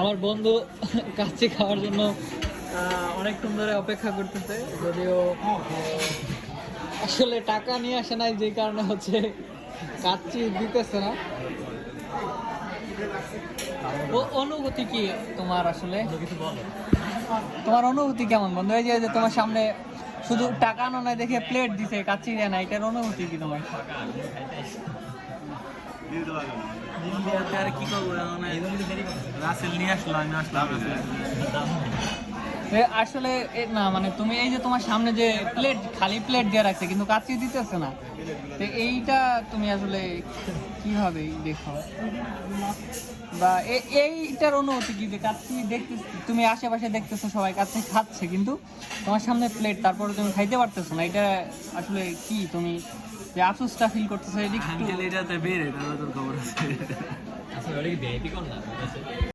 আমার বন্ধু কাচ্চি খাওয়ার জন্য অনেকক্ষণ ধরে অপেক্ষা করতেছে, যদিও আসলে টাকা নিয়ে আসে নাই, যে কারণে হচ্ছে কাচ্চি দিতেছে না। ও অনুভূতি কি তোমার আসলে? তোমার অনুভূতি কেমন বন্ধু? এই যে তোমার সামনে শুধু টাকা আনো নাই দেখে প্লেট দিছে, কাচ্চি দেয় না, এটার অনুভূতি কি তোমার? আর কি করবো, রাসেল নিয়ে আসলাম, আমি আসলাম। আসলে না মানে তুমি এই যে তোমার সামনে যে প্লেট, খালি প্লেট দিয়ে রাখছে কিন্তু কাচ্চি দিতেছে না, তো এইটা তুমি আসলে কিভাবে দেখো? বা এইটার অনুভূতি কি যে কাচ্চি দেখতে, তুমি আশেপাশে দেখতেছো সবাই কাচ্চি খাচ্ছে কিন্তু তোমার সামনে প্লেট, তারপরে তুমি খাইতে পারতেছো না, এটা আসলে কি তুমি যে আফসোসটা ফিল করতেছো? এদিকে এটাতে বেড়ে তোর খবর আছে।